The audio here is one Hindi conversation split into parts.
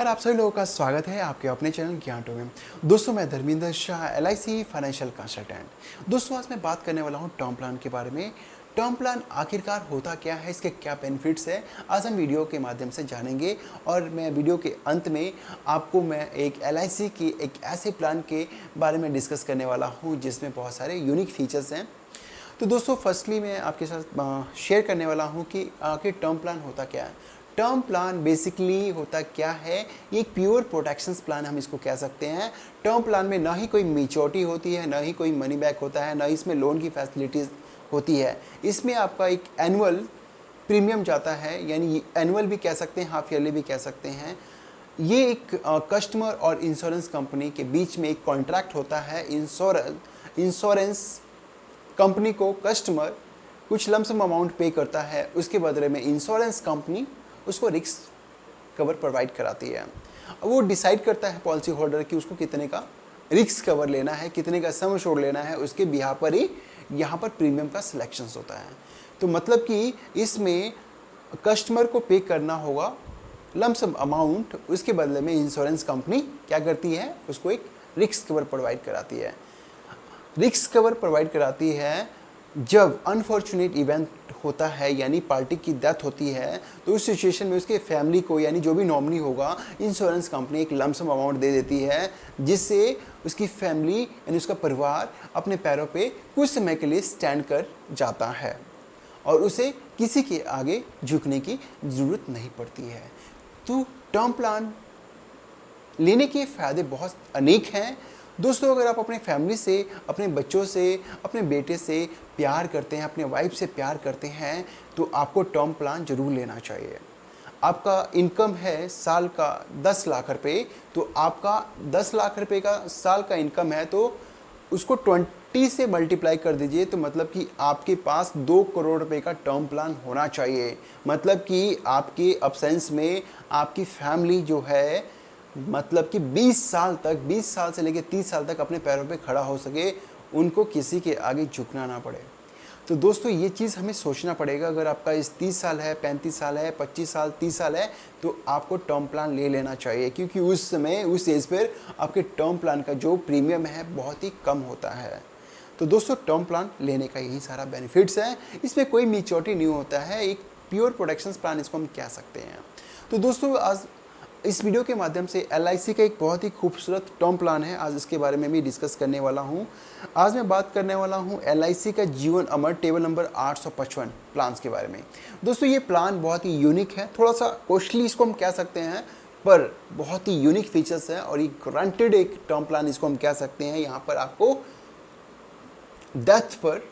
यार आप सभी लोगों का स्वागत है आपके अपने चैनल ज्ञानटो में। दोस्तों मैं Dharmendra Shah LIC financial consultant. दोस्तों आज मैं बात करने वाला हूं टर्म प्लान के बारे में। टर्म प्लान आखिरकार होता क्या है, इसके क्या बेनिफिट्स है, आज हम वीडियो के माध्यम से जानेंगे। और मैं वीडियो के अंत में आपको मैं एक LIC की एक ऐसे प्लान के बारे में डिस्कस करने वाला हूँ जिसमें बहुत सारे यूनिक फीचर्स हैं। तो दोस्तों फर्स्टली मैं आपके साथ शेयर करने वाला हूँ कि आखिर टर्म प्लान होता क्या है। टर्म प्लान बेसिकली होता क्या है, ये एक प्योर प्रोटेक्शन प्लान हम इसको कह सकते हैं। टर्म प्लान में ना ही कोई मैच्योरिटी होती है, ना ही कोई मनी बैक होता है, ना ही इसमें लोन की फैसिलिटीज़ होती है। इसमें आपका एक एनुअल प्रीमियम जाता है, यानी एनुअल भी कह सकते हैं, हाफ ईयरली भी कह सकते हैं। ये एक कस्टमर और इंश्योरेंस कंपनी के बीच में एक कॉन्ट्रैक्ट होता है। इंश्योरेंस कंपनी को कस्टमर कुछ लमसम अमाउंट पे करता है, उसके बदले में इंश्योरेंस कंपनी उसको रिस्क कवर प्रोवाइड कराती है। वो डिसाइड करता है पॉलिसी होल्डर कि उसको कितने का रिस्क कवर लेना है, कितने का सम एश्योर्ड लेना है, उसके बिहार पर ही यहाँ पर प्रीमियम का सिलेक्शंस होता है। तो मतलब कि इसमें कस्टमर को पे करना होगा लमसम अमाउंट, उसके बदले में इंश्योरेंस कंपनी क्या करती है, उसको एक रिस्क कवर प्रोवाइड कराती है। रिस्क कवर प्रोवाइड कराती है जब अनफॉर्चुनेट इवेंट होता है, यानी पार्टी की डेथ होती है, तो उस सिचुएशन में उसके फैमिली को, यानी जो भी नॉमिनी होगा, इंश्योरेंस कंपनी एक लमसम अमाउंट दे देती है, जिससे उसकी फैमिली यानी उसका परिवार अपने पैरों पे कुछ समय के लिए स्टैंड कर जाता है और उसे किसी के आगे झुकने की ज़रूरत नहीं पड़ती है। तो टर्म प्लान लेने के फ़ायदे बहुत अनेक हैं। दोस्तों अगर आप अपने फैमिली से, अपने बच्चों से, अपने बेटे से प्यार करते हैं, अपने वाइफ से प्यार करते हैं, तो आपको टर्म प्लान ज़रूर लेना चाहिए। आपका इनकम है साल का 10 लाख रुपए, तो आपका 10 लाख रुपए का साल का इनकम है, तो उसको 20 से मल्टीप्लाई कर दीजिए, तो मतलब कि आपके पास 2 करोड़ रुपए का टर्म प्लान होना चाहिए। मतलब कि आपके अब्सेंस में आपकी फैमिली जो है, मतलब कि 20 साल तक, 20 साल से लेकर 30 साल तक अपने पैरों पे खड़ा हो सके, उनको किसी के आगे झुकना ना पड़े। तो दोस्तों ये चीज़ हमें सोचना पड़ेगा। अगर आपका इस 30 साल है, 35 साल है, 25 साल, 30 साल है, तो आपको टर्म प्लान ले लेना चाहिए, क्योंकि उस समय, उस एज पर आपके टर्म प्लान का जो प्रीमियम है बहुत ही कम होता है। तो दोस्तों टर्म प्लान लेने का यही सारा बेनिफिट्स है। इसमें कोई मैच्योरिटी नहीं होता है, एक प्योर प्रोटेक्शन प्लान इसको हम कह सकते हैं। तो दोस्तों आज इस वीडियो के माध्यम से LIC का एक बहुत ही खूबसूरत टर्म प्लान है, आज इसके बारे में भी डिस्कस करने वाला हूँ। आज मैं बात करने वाला हूँ LIC का जीवन अमर टेबल नंबर 855 प्लान्स के बारे में। दोस्तों ये प्लान बहुत ही यूनिक है, थोड़ा सा कॉस्टली इसको हम कह सकते हैं, पर बहुत ही यूनिक फीचर्स हैं और ये ग्रांटेड एक टर्म प्लान इसको हम कह सकते हैं। यहाँ पर आपको डेथ पर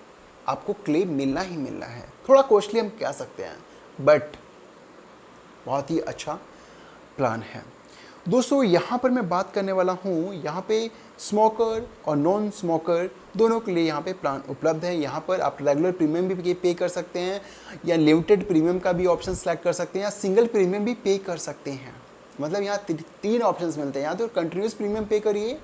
आपको क्लेम मिलना ही मिलना है। थोड़ा कॉस्टली हम कह सकते हैं, बट बहुत ही अच्छा प्लान है। दोस्तों यहाँ पर मैं बात करने वाला हूँ, यहाँ पे स्मोकर और नॉन स्मोकर दोनों के लिए यहाँ पे प्लान उपलब्ध है। यहाँ पर आप रेगुलर प्रीमियम भी पे कर सकते हैं, या लिमिटेड प्रीमियम का भी ऑप्शन सेलेक्ट कर सकते हैं, या सिंगल प्रीमियम भी पे कर सकते हैं। मतलब यहाँ 3 ऑप्शंस मिलते हैं। यहाँ तो कंटिन्यूस प्रीमियम पे करिए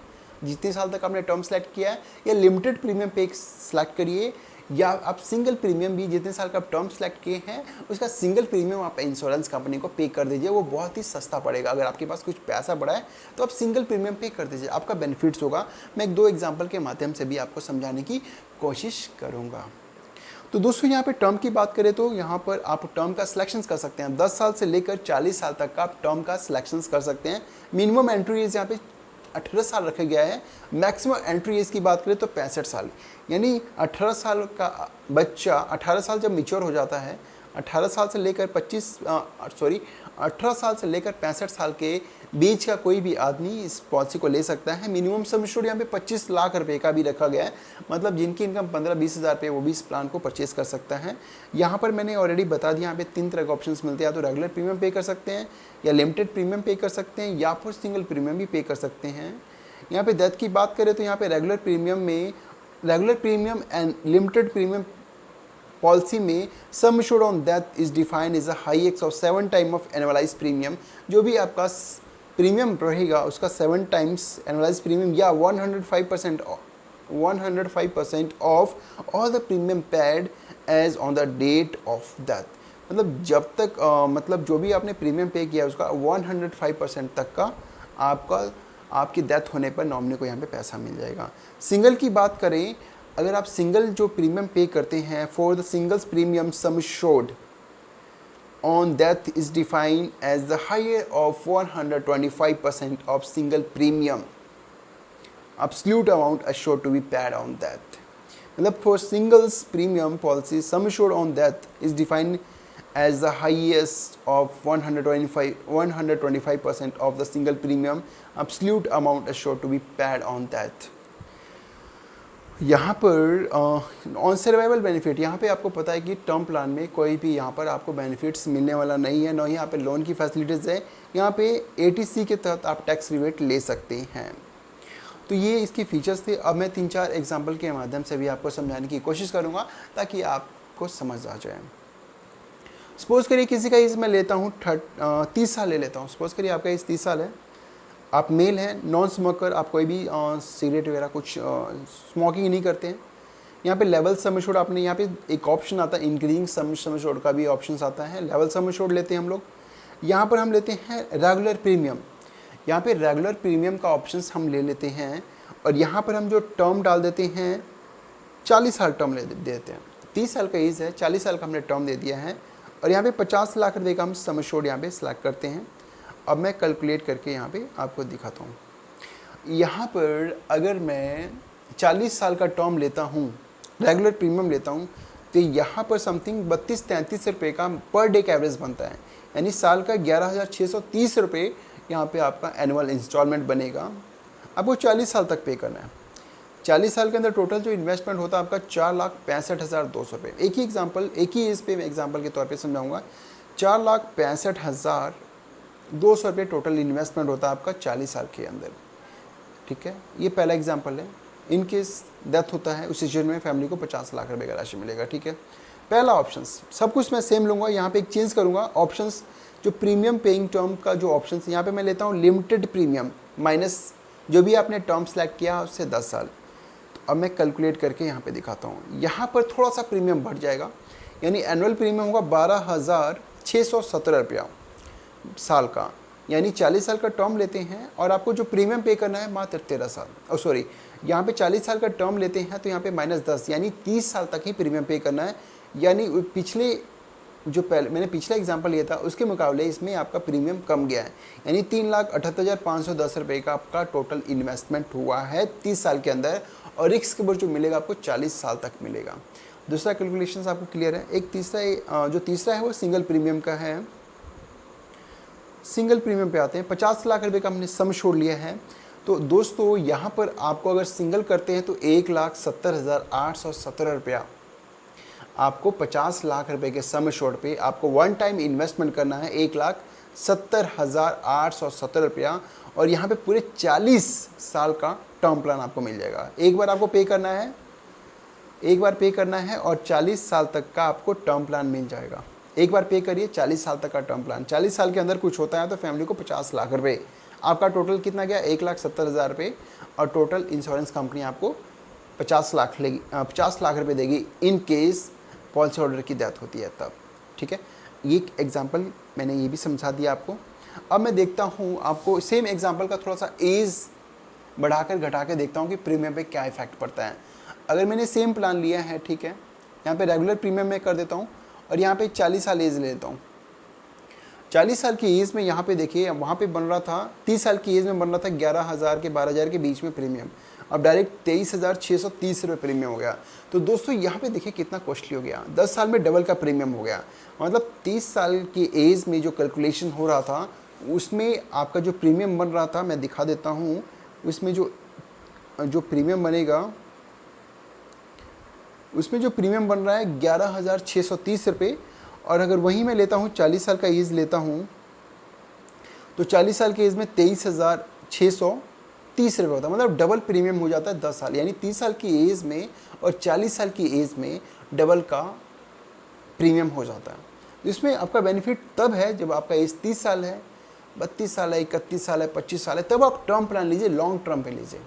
जितने साल तक आपने टर्म सेलेक्ट किया है, या लिमिटेड प्रीमियम पे सेलेक्ट करिए, या आप सिंगल प्रीमियम भी जितने साल का आप टर्म सेलेक्ट किए हैं उसका सिंगल प्रीमियम आप इंश्योरेंस कंपनी को पे कर दीजिए। वो बहुत ही सस्ता पड़ेगा। अगर आपके पास कुछ पैसा पड़ा है तो आप सिंगल प्रीमियम पे कर दीजिए, आपका बेनिफिट्स होगा। मैं 1-2 एग्जांपल के माध्यम से भी आपको समझाने की कोशिश करूँगा। तो दोस्तों यहाँ पे टर्म की बात करें तो यहाँ पर आप टर्म का सिलेक्शन कर सकते हैं। 10 साल से लेकर 40 साल तक का आप टर्म का सिलेक्शन कर सकते हैं। मिनिमम एंट्री एज यहाँ पे 18 साल रखा गया है। मैक्सिमम एंट्री एज की बात करें तो 65 साल, यानी 18 साल का बच्चा 18 साल जब मैच्योर हो जाता है, 18 साल से लेकर 18 साल से लेकर 65 साल के बीच का कोई भी आदमी इस पॉलिसी को ले सकता है। मिनिमम सम एश्योर्ड यहाँ पे 25 लाख रुपए का भी रखा गया है। मतलब जिनकी इनकम 15-20 हज़ार रुपये, वो भी इस प्लान को परचेज कर सकता है। यहाँ पर मैंने ऑलरेडी बता दिया, यहाँ पे 3 तरह के ऑप्शंस मिलते हैं। या तो रेगुलर प्रीमियम पे कर सकते हैं, या लिमिटेड प्रीमियम पे कर सकते हैं, या फिर सिंगल प्रीमियम भी पे कर सकते हैं। यहाँ पे डेथ की बात करें तो यहाँ पे regular premium and limited premium policy में sum assured on death is defined as a high X of 7 time of annualise premium. जो भी आपका प्रीमियम रहेगा उसका 7 टाइम्स एनुअलाइज प्रीमियम, या 105% of all the premium paid as on the date of death. मतलब जब तक मतलब जो भी आपने प्रीमियम पे किया उसका 105% तक का आपकी डेथ होने पर नॉमिनी को यहाँ पे पैसा मिल जाएगा। सिंगल की बात करें, अगर आप सिंगल जो प्रीमियम पे करते हैं, for the singles premium sum assured on death is defined as the higher of 125% of single premium absolute amount assured to be paid on death. मतलब for singles premium policy sum assured on death is defined as the highest of 125% of the single premium absolute amount assured to be paid on death. यहाँ पर ऑन सर्वाइवल बेनिफिट, यहाँ पे आपको पता है कि टर्म प्लान में कोई भी यहाँ पर आपको बेनिफिट्स मिलने वाला नहीं है, ना ही यहाँ पे लोन की फैसिलिटीज़ है। यहाँ पे एटीसी के तहत आप टैक्स रिबेट ले सकते हैं। तो ये इसके फीचर्स थे। अब मैं 3-4 एग्जांपल के माध्यम से भी आपको समझाने की कोशिश करूँगा ताकि आपको समझ आ जाए। सपोज़ करिए किसी का एज मैं लेता हूँ 30 साल ले लेता हूँ। सपोज़ करिए आपका एज 30 साल है, आप मेल हैं, नॉन स्मोकर, आप कोई भी सिगरेट वगैरह कुछ स्मोकिंग नहीं करते हैं। यहाँ पे लेवल सम एश्योर्ड, आपने यहाँ पे एक ऑप्शन आता है इंक्रीजिंग सम एश्योर्ड का भी ऑप्शन आता है। लेवल सम एश्योर्ड लेते हैं हम लोग। यहाँ पर हम लेते हैं रेगुलर प्रीमियम। यहाँ पे रेगुलर प्रीमियम का ऑप्शन हम ले लेते हैं और यहाँ पर हम जो टर्म डाल देते हैं 40 साल टर्म ले देते हैं। 30 साल का एज है, 40 साल का हमने टर्म दे दिया है और यहाँ पे 50 लाख रुपये का हम सम एश्योर्ड यहाँ पे सिलेक्ट करते हैं। अब मैं कैलकुलेट करके यहाँ पे आपको दिखाता हूँ। यहाँ पर अगर मैं 40 साल का टर्म लेता हूँ, रेगुलर प्रीमियम लेता हूँ, तो यहाँ पर समथिंग 32-33 रुपये का पर डे का एवरेज बनता है। यानी साल का 11,630 रुपये यहाँ पे आपका एनुअल इंस्टॉलमेंट बनेगा। आपको 40 साल तक पे करना है। 40 साल के अंदर टोटल जो इन्वेस्टमेंट होता है आपका 4,65,200 रुपये। एक ही एग्जाम्पल, एक ही एज पे मैं एग्जाम्पल के तौर पर समझाऊँगा। 4,65,200 रुपये टोटल इन्वेस्टमेंट होता है आपका 40 साल के अंदर। ठीक है, ये पहला एग्जांपल है। इन केस डेथ होता है उस सिचुएशन में फैमिली को 50 लाख रुपए का राशि मिलेगा। ठीक है, पहला ऑप्शंस सब कुछ मैं सेम लूँगा, यहाँ पे एक चेंज करूँगा ऑप्शंस। जो प्रीमियम पेइंग टर्म का जो ऑप्शन यहाँ पे मैं लेता हूँ लिमिटेड प्रीमियम माइनस जो भी आपने टर्म सेलेक्ट किया उससे 10 साल। तो अब मैं कैलकुलेट करके यहाँ पे दिखाता हूँ। यहाँ पर थोड़ा सा प्रीमियम बढ़ जाएगा, यानी एनुअल प्रीमियम होगा 12,617 रुपया साल का। यानी 40 साल का टर्म लेते हैं और आपको जो प्रीमियम पे करना है मात्र 13 साल। सॉरी, यहाँ पे 40 साल का टर्म लेते हैं तो यहाँ पे -10 यानी 30 साल तक ही प्रीमियम पे करना है। यानी पिछले जो पहले मैंने पिछला एग्जांपल लिया था उसके मुकाबले इसमें आपका प्रीमियम कम गया है। यानी 3,78,510 रुपये का आपका टोटल इन्वेस्टमेंट हुआ है 30 साल के अंदर और रिस्क कवर जो मिलेगा आपको 40 साल तक मिलेगा। दूसरा कैलकुलेशन आपको क्लियर है। एक तीसरा है वो सिंगल प्रीमियम का है। सिंगल प्रीमियम पे आते हैं। 50 लाख रुपए का हमने सम एश्योर्ड लिया है। तो दोस्तों यहाँ पर आपको अगर सिंगल करते हैं तो 1,70,817 रुपया आपको 50 लाख रुपए के सम एश्योर्ड पे आपको वन टाइम इन्वेस्टमेंट करना है 1,70,817 रुपया और यहाँ पे पूरे 40 साल का टर्म प्लान आपको मिल जाएगा। एक बार आपको पे करना है और 40 साल तक का आपको टर्म प्लान मिल जाएगा। एक बार पे करिए 40 साल तक का टर्म प्लान। 40 साल के अंदर कुछ होता है तो फैमिली को 50 लाख रुपए, आपका टोटल कितना गया 1,70,000 रुपये और टोटल इंश्योरेंस कंपनी आपको 50 लाख रुपये देगी इन केस पॉलिसी होल्डर की डेथ होती है तब। ठीक है, ये एग्जांपल मैंने ये भी समझा दिया आपको। अब मैं देखता हूँ आपको सेम एग्जांपल का थोड़ा सा एज बढ़ाकर घटा के देखता हूँ कि प्रीमियम पे क्या इफेक्ट पड़ता है। अगर मैंने सेम प्लान लिया है, ठीक है, यहाँ पे रेगुलर प्रीमियम में कर देता हूँ और यहाँ पे 40 साल एज ले लेता हूँ। 40 साल की एज में यहाँ पे देखिए वहाँ पे बन रहा था 30 साल की एज में बन रहा था 11,000 के 12,000 के बीच में प्रीमियम, अब डायरेक्ट 23,630 रुपये प्रीमियम हो गया। तो दोस्तों यहाँ पे देखिए कितना कॉस्टली हो गया, 10 साल में डबल का प्रीमियम हो गया। मतलब 30 साल की एज में जो कैलकुलेशन हो रहा था उसमें आपका जो प्रीमियम बन रहा था, मैं दिखा देता हूँ, उसमें जो प्रीमियम बनेगा उसमें जो प्रीमियम बन रहा है 11,630 रुपये। और अगर वहीं मैं लेता हूँ 40 साल का एज लेता हूँ तो 40 साल के एज में 23,630 रुपये होता है। मतलब डबल प्रीमियम हो जाता है 10 साल, यानी 30 साल की एज में और 40 साल की एज में डबल का प्रीमियम हो जाता है। इसमें आपका बेनिफिट तब है जब आपका एज 30 साल है, 32 साल है, 31 साल है, 25 साल है, तब आप टर्म प्लान लीजिए, लॉन्ग टर्म पे लीजिए।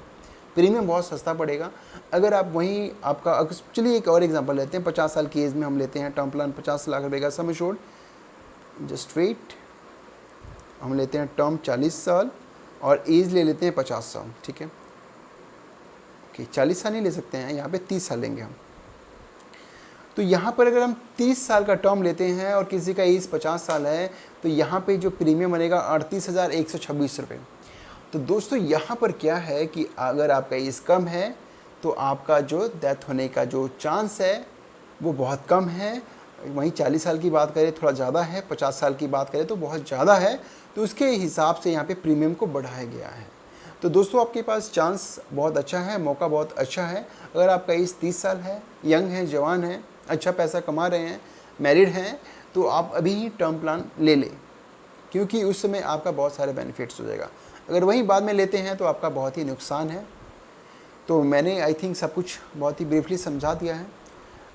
प्रीमियम बहुत सस्ता पड़ेगा। अगर आप वहीं आपका चलिए एक और एग्जांपल लेते हैं, 50 साल की एज में हम लेते हैं टर्म प्लान, 50 लाख रुपए का सम एश्योर्ड, जस्ट वेट, हम लेते हैं टर्म 40 साल और एज ले लेते हैं 50 साल, ठीक है। ओके 40 साल नहीं ले सकते हैं, यहाँ पे 30 साल लेंगे हम। तो यहाँ पर अगर हम 30 साल का टर्म लेते हैं और किसी का एज 50 साल है, तो यहाँ पे जो प्रीमियम बनेगा 38,126 रुपये। तो दोस्तों यहाँ पर क्या है कि अगर आपका एज कम है तो आपका जो डेथ होने का जो चांस है वो बहुत कम है। वहीं 40 साल की बात करें थोड़ा ज़्यादा है, 50 साल की बात करें तो बहुत ज़्यादा है। तो उसके हिसाब से यहाँ पे प्रीमियम को बढ़ाया गया है। तो दोस्तों आपके पास चांस बहुत अच्छा है, मौका बहुत अच्छा है। अगर आपका एज 30 साल है, यंग है, जवान है, अच्छा पैसा कमा रहे हैं, मैरिड हैं, तो आप अभी ही टर्म प्लान ले लें, क्योंकि उस समय आपका बहुत सारे बेनिफिट्स हो जाएगा। अगर वहीं बाद में लेते हैं तो आपका बहुत ही नुकसान है। तो मैंने आई थिंक सब कुछ बहुत ही ब्रीफली समझा दिया है।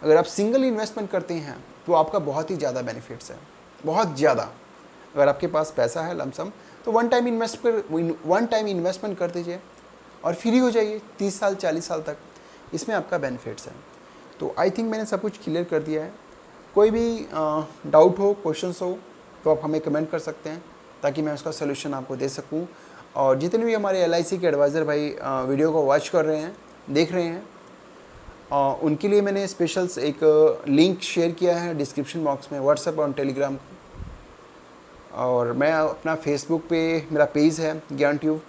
अगर आप सिंगल इन्वेस्टमेंट करते हैं तो आपका बहुत ही ज़्यादा बेनिफिट्स है, बहुत ज़्यादा। अगर आपके पास पैसा है लमसम तो वन टाइम इन्वेस्टमेंट कर दीजिए और फ्री हो जाइए 30 साल 40 साल तक, इसमें आपका बेनिफिट्स है। तो आई थिंक मैंने सब कुछ क्लियर कर दिया है। कोई भी डाउट हो, क्वेश्चंस हो तो आप हमें कमेंट कर सकते हैं ताकि मैं उसका सोल्यूशन आपको दे सकूं। और जितने भी हमारे LIC के एडवाइज़र भाई वीडियो को वॉच कर रहे हैं, देख रहे हैं, उनके लिए मैंने स्पेशल्स एक लिंक शेयर किया है डिस्क्रिप्शन बॉक्स में, व्हाट्सएप और टेलीग्राम। और मैं अपना फेसबुक पे मेरा पेज है ज्ञान ट्यूब,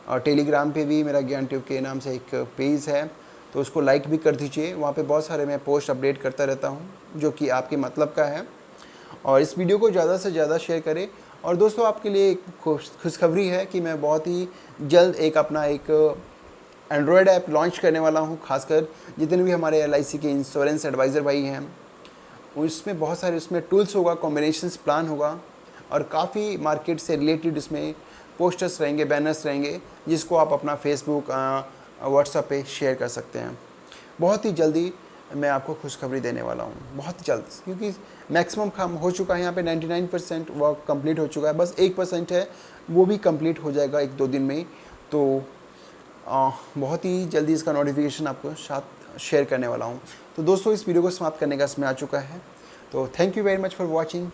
और टेलीग्राम पे भी मेरा ज्ञान ट्यूब के नाम से एक पेज है, तो उसको लाइक भी कर दीजिए। वहाँ पे बहुत सारे मैं पोस्ट अपडेट करता रहता हूँ जो कि आपके मतलब का है। और इस वीडियो को ज़्यादा से ज़्यादा शेयर करें। और दोस्तों आपके लिए एक खुशखबरी है कि मैं बहुत ही जल्द अपना एक एंड्रॉयड ऐप लॉन्च करने वाला हूँ। खासकर जितने भी हमारे LIC के इंश्योरेंस एडवाइज़र भाई हैं, उसमें बहुत सारे उसमें टूल्स होगा, कॉम्बिनेशंस प्लान होगा और काफ़ी मार्केट से रिलेटेड इसमें पोस्टर्स रहेंगे, बैनर्स रहेंगे, जिसको आप अपना फेसबुक व्हाट्सएप पे शेयर कर सकते हैं। बहुत ही जल्दी मैं आपको खुशखबरी देने वाला हूँ, बहुत जल्द, क्योंकि मैक्सिमम काम हो चुका है। यहाँ पे 99% वर्क कंप्लीट हो चुका है, बस 1% है, वो भी कंप्लीट हो जाएगा 1-2 दिन में। तो बहुत ही जल्दी इसका नोटिफिकेशन आपको साथ शेयर करने वाला हूँ। तो दोस्तों इस वीडियो को समाप्त करने का समय आ चुका है। तो thank you very much for watching.